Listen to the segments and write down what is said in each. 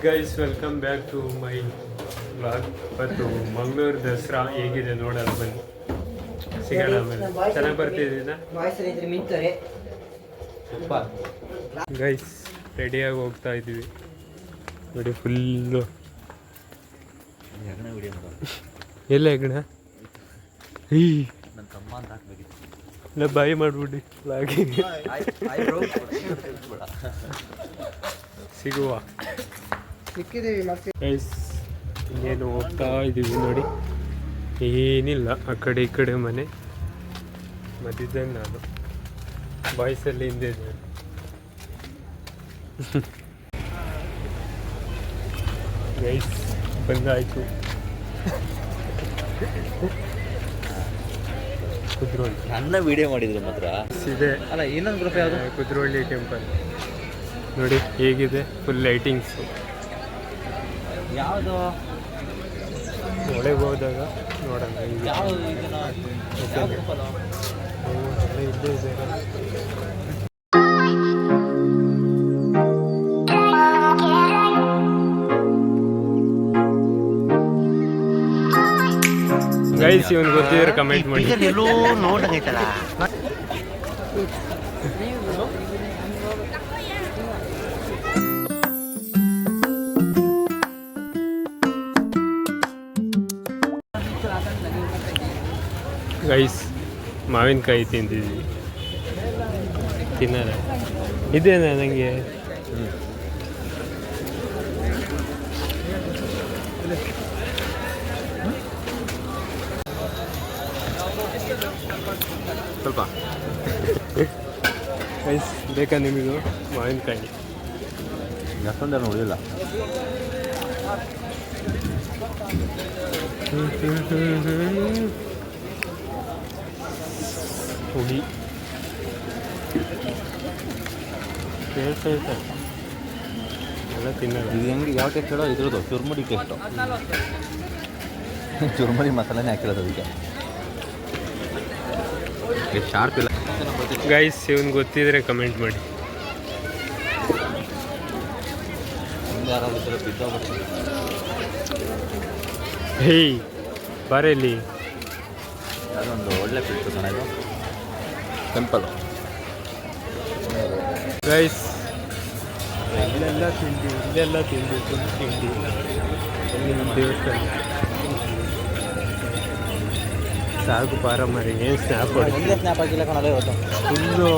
Guys welcome back to my blog. ಮತ್ತು ಮಂಗಳೂರು ದಸರಾ ಹೇಗಿದೆ ನೋಡೋಣ ಬನ್ನಿ, ಸಿಗೋಣ ಆಮೇಲೆ. ಚೆನ್ನಾಗಿ ಬರ್ತಿದ್ದೀನ ಗೈಸ್, ರೆಡಿಯಾಗಿ ಹೋಗ್ತಾ ಇದ್ದೀವಿ ನೋಡಿ. ಫುಲ್ಲು ಎಲ್ಲ ಹೆಗ್ಣ ಈ ನಾ ಬಾಯಿ ಮಾಡ್ಬಿಡಿ ಸಿಗುವ ಗೈಸ್. ಇನ್ನೇನು ಹೋಗ್ತಾ ಇದ್ದೀವಿ ನೋಡಿ. ಏನಿಲ್ಲ, ಆ ಕಡೆ ಈ ಕಡೆ ಮನೆ ಮಧ್ಯದಲ್ಲಿ ನಾನು ಬಾಯ್ಸಲ್ಲಿ ಹಿಂದೆ ಇದ್ದೇನೆ. ಗೈಸ್ ಬಂದಾಯಿತು. ಕುದ್ರೋಳಿ ನನ್ನ ವಿಡಿಯೋ ಮಾಡಿದ್ರು ಮಾತ್ರ ಇದೆ ಅಲ್ಲ. ಇನ್ನೊಂದು ಗ್ರೂಪ್ ಯಾವುದು? ಕುದ್ರೋಳಿ ಟೆಂಪಲ್ ನೋಡಿ ಹೇಗಿದೆ, ಫುಲ್ ಲೈಟಿಂಗ್ಸು. ಯಾವುದು ಒಳಗೆ ಹೋದಾಗ ನೋಡೋಣ. ಯಾವುದು ಇಲ್ಲೇ ಇದೆ. ಗೈಸ್, ಇವನು ಗೊತ್ತಿದ್ರೆ ಕಮೆಂಟ್ ಮಾಡಿ. ಎಲ್ಲೋ ನೋಡಾಗೈತಲ್ಲ. ಗೈಸ್, ಮಾವಿನಕಾಯಿ ತಿಂದಿದ್ವಿ. ತಿನ್ನೋಣ ಇದೇನಾ ನನಗೆ? ಸ್ವಲ್ಪ ಗೈಸ್, ಬೇಕಾ ನಿಮಗೂ ಮಾವಿನಕಾಯಿ? ಅಷ್ಟೊಂದು ನೋಡಿಲ್ಲ. ಹುಡಿ ಕೇಳ್ತಾ ಇರ್ತಾರೆ ಎಲ್ಲ ತಿನ್ನೋದು. ಇದು ಹೆಂಗೆ ಯಾವ ಟೇಸ್ಟ್ ಹೇಳೋ? ಇದ್ರದ್ದು ಚುರ್ಮುರಿ ಟೇಸ್ಟು. ಚುರ್ಮುರಿ ಮಸಾಲೆನೇ ಹಾಕಿರೋದು ಅದಕ್ಕೆ. ಶಾರ್ಪ್ ಇಲ್ಲ. ಗೈಸ್, ಇವನು ಗೊತ್ತಿದ್ರೆ ಕಮೆಂಟ್ ಮಾಡಿ. ಯಾರಾದ್ರೂ ಬಿದ್ದೋಗ್ಬಿಟ್ಟು ಹೇಯ್ ಬಾರಲ್ಲಿ ಅದೊಂದು ಒಳ್ಳೆ ಫಿಲ್ಟು ಚೆನ್ನಾಗಿ ಟೆಂಪಲ್. ಗೈಸ್, ಇಲ್ಲೆಲ್ಲ ತಿಂಡಿ ಫುಲ್ ತಿಂಡಿ. ಅಲ್ಲಿ ನಮ್ಮ ದೇವಸ್ಥಾನ ಸಾಕು ಪಾರ ಮರಿ. ಏನು ಸ್ನ್ಯಾಪ್ ಹೊಡಿತಾರೆ, ಸ್ನ್ಯಾಪ್ ಆಗಿಲ್ಲ ಕಣಲ್ಲ ಇವತ್ತು. ಫುಲ್ಲು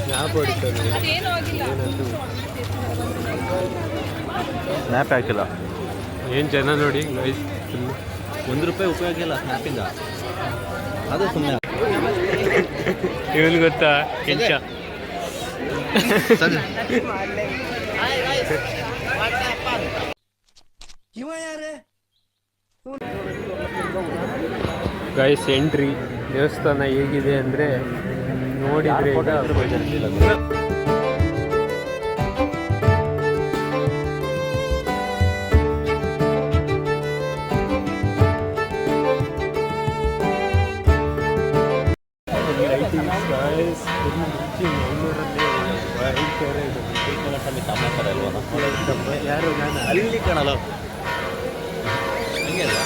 ಸ್ನ್ಯಾಪ್ ಹೊಡಿತಾರೆ. ಏನಂತೂ ಸ್ನ್ಯಾಪ್ ಹಾಕಿಲ್ಲ. ಏನು ಜನ ನೋಡಿ ಗೈಸ್, ಫುಲ್ಲು. ₹1 ಉಪಯೋಗ ಇಲ್ಲ ಸ್ನ್ಯಾಪಿಂದ, ಅದು ಸುಮ್ಮನೆ. ಇವನು ಗೊತ್ತಾ ಕೆಂಚ? ಗೈಸ್, ಎಂಟ್ರಿ ದೇವಸ್ಥಾನ ಹೇಗಿದೆ ಅಂದರೆ ನೋಡಿದರೆ ಯಾರು ನಾನು ಅಲ್ಲಿ ಕಾಣಲ್ಲ ಹಂಗೆ ಅಲ್ಲ.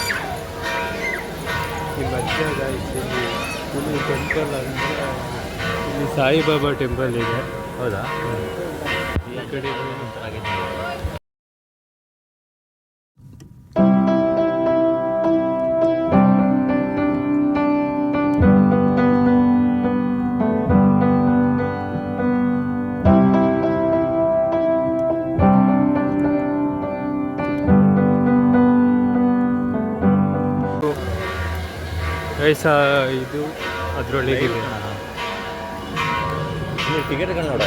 ನಿಮ್ಮ ಅಜ್ಜ ಗೈಸ್, ಇಲ್ಲಿ ಟೆಂಪಲ್ ಅಂದರೆ ಇಲ್ಲಿ ಸಾಯಿಬಾಬಾ ಟೆಂಪಲ್ ಇದೆ. ಹೌದಾ? ಈ ಕಡೆ ಗೈಸ್, ಇದು ಅದರೊಳಗೆ ಇದೆ. ಟಿಕೆಟ್ಗಳು ನೋಡ,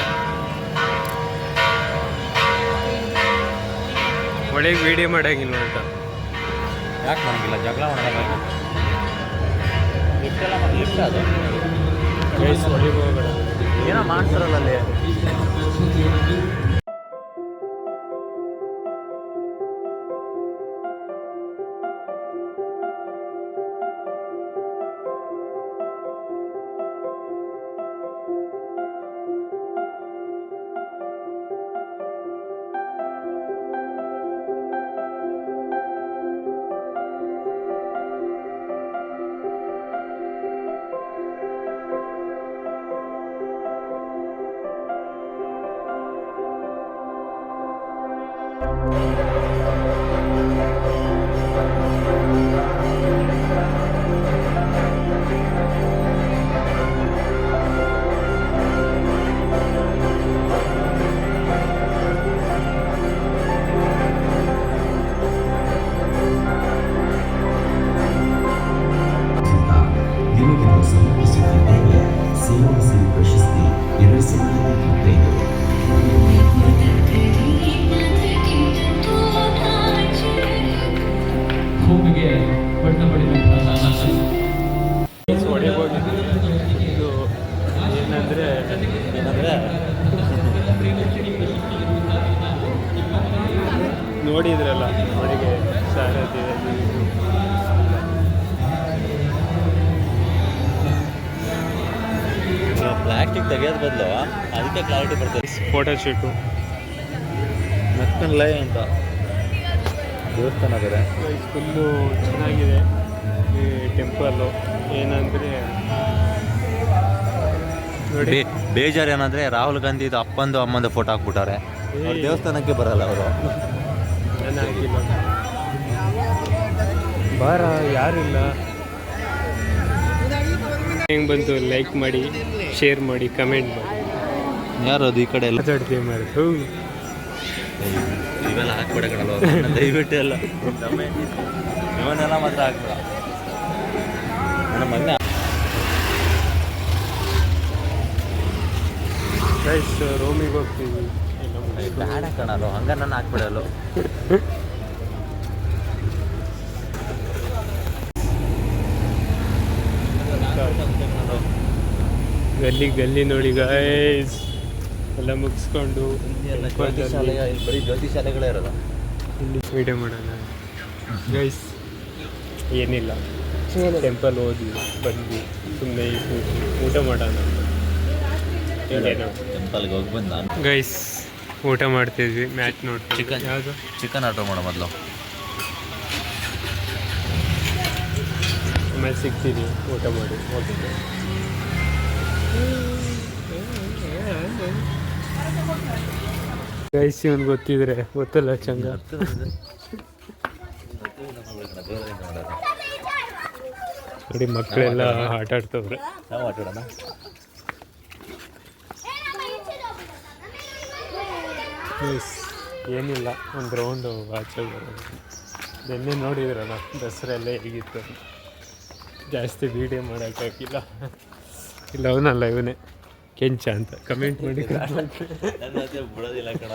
ಒಳಗೆ ವೀಡಿಯೋ ಮಾಡೋಂಗಿಲ್ಲ ಅಂತ. ಯಾಕೆ ಮಾಡೋಂಗಿಲ್ಲ? ಜಗಳ ಮಾಡೋಣ. ಲಿಫ್ಟ್ ಅದು ಗೈಸ್, ಒಳಗೆ ಹೋಗೋಣ. ಏನೋ ಮಾಡ್ತಾರಲ್ಲ ಅಲ್ಲಿ. ಏನಂದರೆ ನೋಡಿದ್ರಲ್ಲ ಅವಳಿಗೆ ಶಾರದೆ ಪ್ಲಾಸ್ಟಿಕ್ ತೆಗೆಯೋದು ಬದಲು ಅದಕ್ಕೆ ಕ್ಲಾರಿಟಿ ಬರ್ತದೆ. ಫೋಟೋ ಶೂಟು ಮೆಕ್ಕನ್ ಲೈ ಅಂತ ದೇವಸ್ಥಾನ ಬೇರೆ ಫುಲ್ಲು ಚೆನ್ನಾಗಿದೆ ಈ ಟೆಂಪಲ್ಲು. ಏನಂದರೆ ನೋಡಿ ಬೇಜಾರು ಏನಂದರೆ ರಾಹುಲ್ ಗಾಂಧಿದು ಅಪ್ಪಂದು ಅಮ್ಮಂದು ಫೋಟೋ ಹಾಕ್ಬಿಟ್ಟಾರೆ. ಅವ್ರು ದೇವಸ್ಥಾನಕ್ಕೆ ಬರಲ್ಲ ಅವರು. ನಾನು ಹಾಕಿಲ್ಲ ಬಾರ ಯಾರಿಲ್ಲ. ಹೆಂಗೆ ಬಂತು ಲೈಕ್ ಮಾಡಿ, ಶೇರ್ ಮಾಡಿ, ಕಮೆಂಟ್ ಮಾಡಿ. ಯಾರು ಅದು ಈ ಕಡೆ ಎಲ್ಲ ಮಾತಾಡ್ತೀವಿ ಮಾರ್ತು ಇವೆಲ್ಲ ಹಾಕ್ಬೇಡ ಕಣಲ್ಲ ದಯವಿಟ್ಟು ಎಲ್ಲ ಇವನ್ನೆಲ್ಲ ಮಾತ್ರ ಹಾಕ್ಬೇಡ. ನನ್ನ ಮೊನ್ನೆ ಗೈಸ್ ರೋಮಿಗೆ ಹೋಗ್ತೀವಿ. ಬ್ಯಾಡ ಕಣಲು ಹಂಗ ನಾನು ಹಾಕ್ಬಿಡಲು. ಗಲ್ಲಿ ನೋಡಿ ಗೈಸ್ ಎಲ್ಲ ಮುಗಿಸ್ಕೊಂಡು ಬರೀ ಜ್ಯೋತಿ ಶಾಲೆಗಳೇ ಇರೋದು. ಇಲ್ಲಿ ವಿಡಿಯೋ ಮಾಡೋಣ ಗೈಸ್. ಏನಿಲ್ಲ, ಟೆಂಪಲ್ ಹೋದ್ವಿ ಬಂದ್ವಿ, ಸುಮ್ಮನೆ ಊಟ ಮಾಡೋಣ ಟೆಂಪಲ್ಗೆ ಹೋಗಿ ಬಂದು ನಾನು ಗೈಸ್ ಊಟ ಮಾಡ್ತಿದ್ವಿ. ಮ್ಯಾಚ್ ನೋಡಿ ಚಿಕನ್ ಯಾವುದು ಚಿಕನ್ ಆರ್ಡ್ರ್ ಮಾಡೋ ಮೊದಲು ಆಮೇಲೆ ಸಿಗ್ತೀವಿ ಊಟ ಮಾಡಿ ಹೋಗಿದ್ದೆ. ಗೈಸ್ ಇವನು ಗೊತ್ತಿದ್ರೆ ಗೊತ್ತಲ್ಲ ಚಂದ. ನೋಡಿ ಮಕ್ಕಳೆಲ್ಲ ಆಟ ಆಡ್ತವ್ರೆ. ನಾವು ಆಟಾಡೋಣ. ಏನಿಲ್ಲ, ಒಂದು ರೌಂಡು ವಾಚ್ ನಿನ್ನೆ ನೋಡಿದ್ರಲ್ಲ ದಸರಾ ಎಲ್ಲ ಹೇಗಿತ್ತು. ಜಾಸ್ತಿ ವೀಡಿಯೋ ಮಾಡೋಕ್ಕಾಗಿಲ್ಲ. ಇಲ್ಲ ಅವನಲ್ಲ ಇವನೇ ಕೆಂಚ ಅಂತ ಕಮೆಂಟ್ ಮಾಡಿ. ಬಿಡೋದಿಲ್ಲ ಕಣ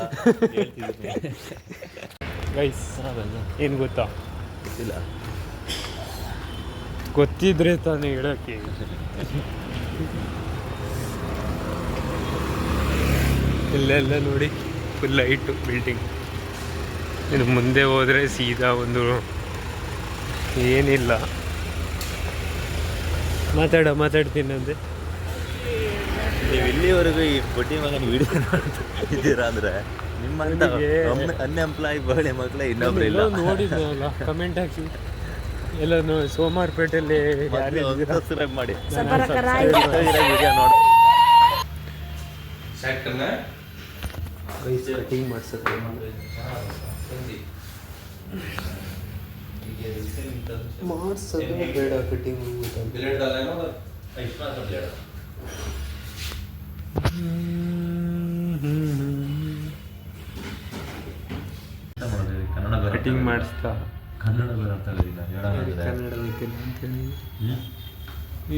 ಗೈಸ್ ಏನು ಗೊತ್ತಾ, ಗೊತ್ತಿಲ್ಲ. ಗೊತ್ತಿದ್ರೆ ತಾನೇ ಹೇಳೋಕ್ಕೆ. ಇಲ್ಲೆಲ್ಲ ನೋಡಿ ಫುಲ್ ಲೈಟು ಬಿಲ್ಡಿಂಗ್. ಇದು ಮುಂದೆ ಹೋದರೆ ಸೀದಾ ಒಂದು ಏನಿಲ್ಲ. ಮಾತಾಡ್ತೀನಿ ಅಂದೆ. ನೀವು ಇಲ್ಲಿವರೆಗೂ ಈ ಬಡ್ಡಿ ಮಗನ ವಿಡಿಯೋ ನೋಡ್ತಿದ್ದೀರಾ ಅಂದರೆ ನಿಮ್ಮಂತ ಅನ್ಎಂಪ್ಲಾಯ್ ಬಹಳ ಮಕ್ಕಳೇ ಇನ್ನೊಬ್ರು ಇಲ್ಲ. ನೋಡಿದ್ನಲ್ಲ ಕಮೆಂಟ್ ಹಾಕಿ ಎಲ್ಲ ಸೋಮವಾರಪೇಟೆಯಲ್ಲಿ ಸಬ್ಸ್ಕ್ರೈಬ್ ಮಾಡಿ ಕಟಿಂಗ್ ಮಾಡ್ಸೋದು ಬೇಡ ಕಟಿಂಗ್ ಕಟಿಂಗ್ ಮಾಡಿಸ್ತಾ ಕನ್ನಡ ಕನ್ನಡ ಗೊತ್ತಿಲ್ಲ ಅಂತೇಳಿ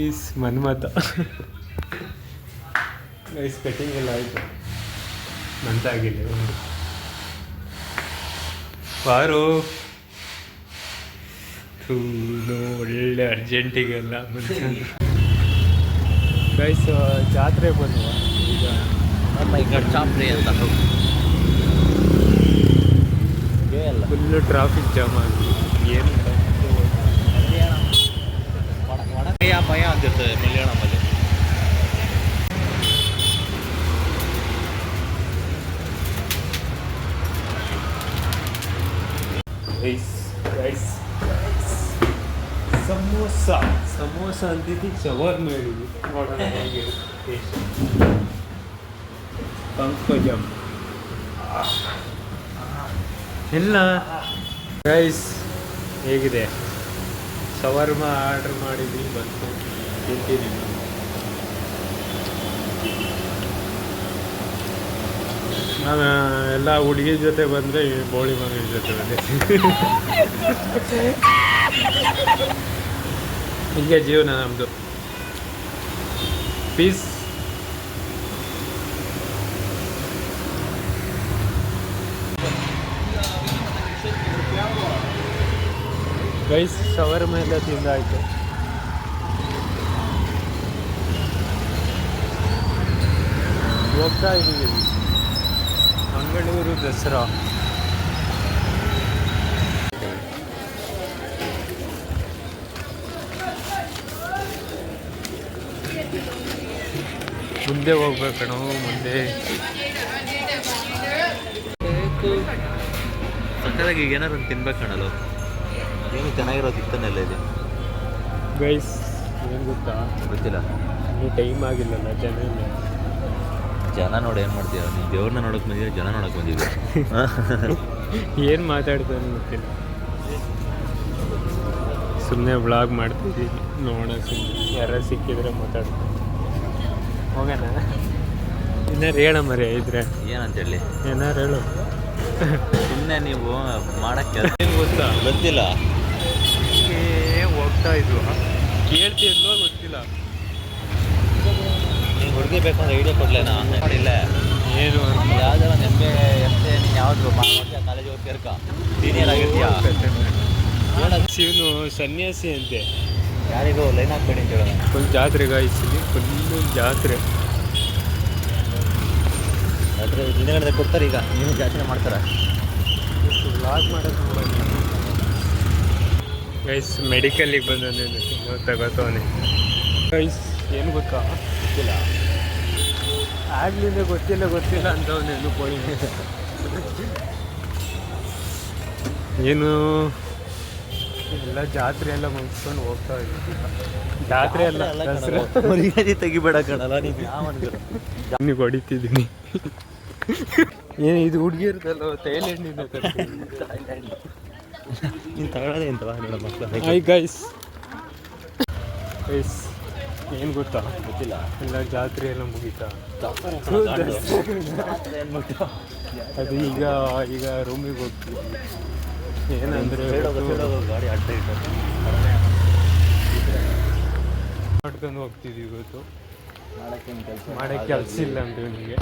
ಈಸ್ ಮನ್ಮತ. ಗೈಸ್ ಕಟಿಂಗ್ ಎಲ್ಲ ಆಯಿತು, ಮಂತಾಗಿದೆ. ಬಾರು ಒಳ್ಳೆ ಅರ್ಜೆಂಟಿಗೆಲ್ಲ ಗೈಸ್ ಜಾತ್ರೆ ಬಂದು ಈಗ ಚಾಪ್ರಿ ಅಂತ ಫುಲ್ಲು ಟ್ರಾಫಿಕ್ ಜಾಮ್ ಆಗಿದೆ. ಏನು ಭಯ ಅಂತಿರ್ತದೆ ಮಿಲಿಯಣಮ್ಮಲ್ಲಿ. ಸಮೋಸ ಅಂತಿದ್ದು ಶವರ್ಮ ಹೇಳಿದ್ವಿ. ನೋಡೋಣ ಹೇಗೆ ಪಂಕಜಂ ಇಲ್ಲ ಗೈಸ್ ಹೇಗಿದೆ. ಶವರ್ಮ ಆರ್ಡ್ರ್ ಮಾಡಿದ್ವಿ, ಬಂತು ತಿಂತೀನಿ. ನಾನು ಎಲ್ಲ ಹುಡುಗಿ ಜೊತೆ ಬಂದರೆ ಬೋಳಿ ಮಗನ ಜೊತೆ ಬಂದೆ. ಹಿಂಗೆ ಜೀವನ ನಮ್ಮದು. ಪೀಸ್. ಗೈಸ್ ಶವರ್ಮ ಎಲ್ಲ ತಿಂದಾಯಿತು. ಹೋಗ್ತಾ ಇದ್ದೀವಿ ಮಂಗಳೂರು ದಸರಾ. ಮುಂದೆ ಹೋಗ್ಬೇಕಣ, ಮುಂದೆ. ಸಕ್ಕದಾಗಿ ಈಗ ಏನಾರು ಒಂದು ತಿನ್ಬೇಕು ಕಣಲು. ಏನು ಚೆನ್ನಾಗಿರೋದು ಇತ್ತನೆಲ್ಲ ಇದೆ ಗೈಸ್. ಏನು ಗೊತ್ತಾ, ಗೊತ್ತಿಲ್ಲ, ಇನ್ನೂ ಟೈಮ್ ಆಗಿಲ್ಲಲ್ಲ. ಜನ ನೋಡಿ ಏನು ಮಾಡ್ತೀಯ ನೀನು? ದೇವ್ರನ್ನ ನೋಡೋಕೆ ಬಂದಿದ್ದೀವಿ, ಜನ ನೋಡೋಕೆ ಬಂದಿದ್ದೀವಿ. ಏನು ಮಾತಾಡ್ತಾನೆ ಗೊತ್ತಿಲ್ಲ. ಸುಮ್ಮನೆ ವ್ಲಾಗ್ ಮಾಡ್ತಿದ್ದೀವಿ, ನೋಡೋಣ. ಸುಮ್ಮನೆ ಯಾರು ಸಿಕ್ಕಿದ್ರೆ ಮಾತಾಡ್ತೀನಿ. ಹೋಗೋಣ. ಏನಾರು ಹೇಳ ಮರೆ ಇದ್ರೆ. ಏನಂತೇಳಿ? ಏನಾರು ಹೇಳು. ಸುಮ್ಮನೆ ನೀವು ಮಾಡೋಕ್ಕೆ ಏನು ಗೊತ್ತಾ, ಗೊತ್ತಿಲ್ಲ. ಹೋಗ್ತಾ ಇದ್ವು, ಕೇಳ್ತಿದ್ಲೋ ಗೊತ್ತಿಲ್ಲ. ನೀವು ಹುಡುಗಿ ಬೇಕಂದ್ರೆ ಐಡಿಯಾ ಕೊಡ್ಲೇನಾ? ನೋಡಿಲ್ಲ ಏನು ಯಾವ್ದಾರ ಒಂದು ಎಮ್ ನೀನು ಯಾವ್ದು ಮಾಡ್ತೀಯ? ಕಾಲೇಜಿಗೆ ಹೋಗಿ ಸೇರ್ಕ, ಸೀನಿಯರ್ ಆಗಿರ್ತೀಯಾ? ಶಿವನು ಸನ್ಯಾಸಿ ಅಂತೆ. ಯಾರಿಗೂ ಲೈನ್ ಹಾಕ್ಬೇಡಿ ಅಂತ ಹೇಳೋಣ. ಫುಲ್ ಜಾತ್ರೆ ಗಾಯಿಸಿ, ಫುಲ್ಲು ಜಾತ್ರೆ. ಅದ್ರ ಹಿಂದೆಗಡೆ ಕೊಡ್ತಾರೆ. ಈಗ ನೀವು ಜಾತ್ರೆ ಮಾಡ್ತಾರೆ. ವ್ಲಾಗ್ ಮಾಡೋದು ಗೈಸ್. ಮೆಡಿಕಲ್ಲಿಗೆ ಬಂದವನೇನು ತಗೋತವನೆ ಗೈಸ್. ಏನು ಗೊತ್ತಾ, ಗೊತ್ತಿಲ್ಲ. ಆಗ್ಲಿಂದ ಗೊತ್ತಿಲ್ಲ ಅಂತವನೇನು ಕೋಳಿ. ಏನು ಎಲ್ಲ ಜಾತ್ರೆ ಎಲ್ಲ ಮುಗಿಸ್ಕೊಂಡು ಹೋಗ್ತಾ ಇದ್ದೀವಿ. ಜಾತ್ರೆ ಎಲ್ಲ ಮರ್ಯಾದೆ ತೆಗಿಬೇಡ ಕಣಲ್ಲ ನೀವು. ನೀವು ಹೊಡಿತಿದ್ದೀನಿ. ಏನು ಇದು ಹುಡುಗಿರ್ದಲ್ಲ, ಥೈಲ್ಯಾಂಡಿಂದ ನೀನು ತಗೊಳ್ಳೋದೇ ಅಂತವಾ ನೋಡ ಮಕ್ಕಳು. Hi guys. ಏನು ಗೊತ್ತಾ, ಗೊತ್ತಿಲ್ಲ. ಎಲ್ಲ ಜಾತ್ರೆ ಎಲ್ಲ ಮುಗೀತಾ. ಅದು ಈಗ ರೂಮಿಗೆ ಹೋಗ್ತೀವಿ. ಏನಂದರೆ ಗಾಡಿ ಅಡ್ಡ ಇಟ್ಟು ಮಾಡ್ಕೊಂಡು ಹೋಗ್ತಿದ್ದೀವಿ. ಇವತ್ತು ಮಾಡೋಕ್ಕೆ ಕೆಲಸ ಇಲ್ಲ ಅಂತ ನಿನಗೆ.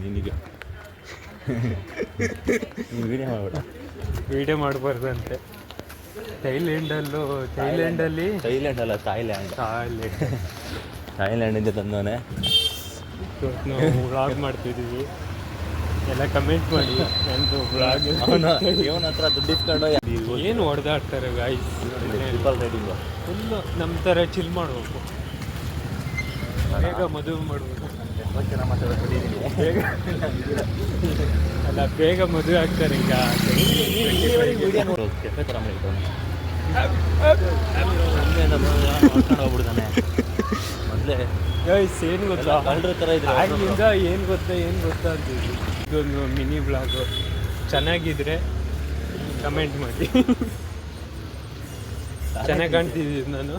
ನಿನಗೆ ವಿಡಿಯೋ ಮಾಡಬೇಡ. ವೀಡಿಯೋ ಮಾಡಬಾರ್ದಂತೆ. ಥೈಲ್ಯಾಂಡ್ ಅಲ್ಲ, ಥಾಯ್ಲ್ಯಾಂಡಿಂದ ತಂದವನೇ. ನಾವು ವ್ಲಾಗ್ ಮಾಡ್ತಿದ್ದೀವಿ. ಎಲ್ಲ ಕಮೆಂಟ್ ಮಾಡಿ. ನಂದು ವ್ಲಾಗ್ ಇವನ ಹತ್ರ ದುಡ್ಡು ಇಸ್ಕೊಂಡು ಏನು ಹೊಡೆದಾಡ್ತಾರೆ ಗಾಯ್ಸ್. ರೈಡಿಂಗು ಫುಲ್ಲು ನಮ್ಮ ಥರ ಚಿಲ್ ಮಾಡಬೇಕು. ಬೇಗ ಮದುವೆ ಮಾಡಬೇಕು. ಬೇಗ ಮದುವೆ ಆಗ್ತಾರೆ ಈಗ. ಕೆಫೆ ಥರ ಹೋಗ್ಬಿಡ್ತಾನೆ ಮೊದಲೇ. ಗೈಸ್ ಏನು ಗೊತ್ತಾ, ಕಳ್ಳರ ಥರ ಇದ್ರೆ ಆಗ್ಲಿಂದ ಏನು ಗೊತ್ತಾ ಅಂತಿದ್ವಿ. ಇದೊಂದು ಮಿನಿ ಬ್ಲಾಗು. ಚೆನ್ನಾಗಿದ್ರೆ ಕಮೆಂಟ್ ಮಾಡಿ. ಚೆನ್ನಾಗಿ ಕಾಣ್ತಿದ್ದೀನಿ ನಾನು.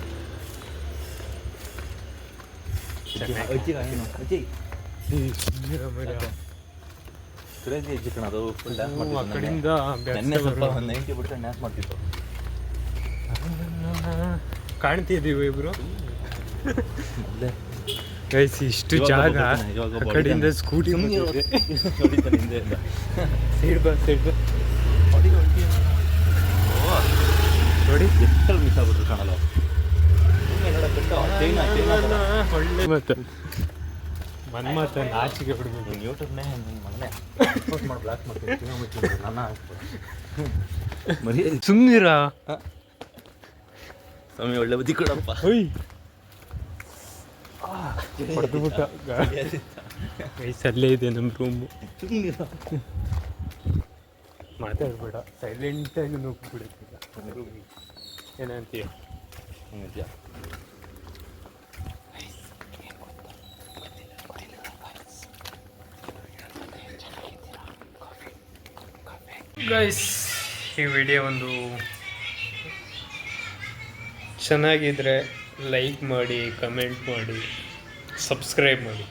ಕ್ರೇಜಿ ಹೆಜ್ಜೆ ಕಣದು. ಫುಲ್ ಡ್ಯಾನ್ಸ್ ಆ ಮಾಡ್ತಿತ್ತು. ಕಡೆಯಿಂದ ನೆನ್ನೆ ಸ್ವಲ್ಪ ಒಂದು 90% ಡ್ಯಾನ್ಸ್ ಮಾಡ್ತಿತ್ತು. ಕಾಣ್ತಿದ್ದೀವಿ ಇಬ್ರು. ಮೊದಲೇ ಗೈಸ್ ಇಷ್ಟು ಜಾಗ. ಆ ಕಡೆಯಿಂದ ಸ್ಕೂಟಿ ಹೊಡಿತಾನೆ ಹಿಂದೆಯಿಂದ. ಸೈಡ್ ಬಾ ನೋಡಿ ಎಷ್ಟು ಮಿಸ್ ಆಗ್ಬಿಟ್ರು ಕಾಣಲ್ಲ. ಒಳ್ಳೆ ಮತ್ತೆ ಮನ್ಮತ ನಾಚಿಗೆ ಬಿಡ್ಬೇಕು. ಯೂಟ್ಯೂಬ್ನೇ ನಿಮ್ಮ ಮಗನೇ ಪೋಸ್ಟ್ ಮಾಡಿ ಬ್ಲಾಕ್ ಮಾಡ್ತೀನಿ. ನನ್ನ ಮರ್ಯಾದೆ ಸುಮ್ಮನಿರ ಸ್ವಾಮಿ. ಒಳ್ಳೆ ಬುದ್ಧಿ ಕೊಡಪ್ಪ. ಹೊಡೆದ್ಬಿಟ್ಟ. ವಯಸ್ಸಲ್ಲೇ ಇದೆ ನಮ್ಮ ರೂಮು. ಮಾತಾಡ್ಬೇಡ, ಸೈಲೆಂಟಾಗಿ ನುಗ್ಗಿಬಿಡುತ್ತೀಗ ರೂಮಿಗೆ. ಏನಂತೀಯ? ಗೈಸ್, ಈ ವಿಡಿಯೋ ಒಂದು ಚೆನ್ನಾಗಿದ್ರೆ ಲೈಕ್ ಮಾಡಿ, ಕಮೆಂಟ್ ಮಾಡಿ, ಸಬ್ಸ್ಕ್ರೈಬ್ ಮಾಡಿ.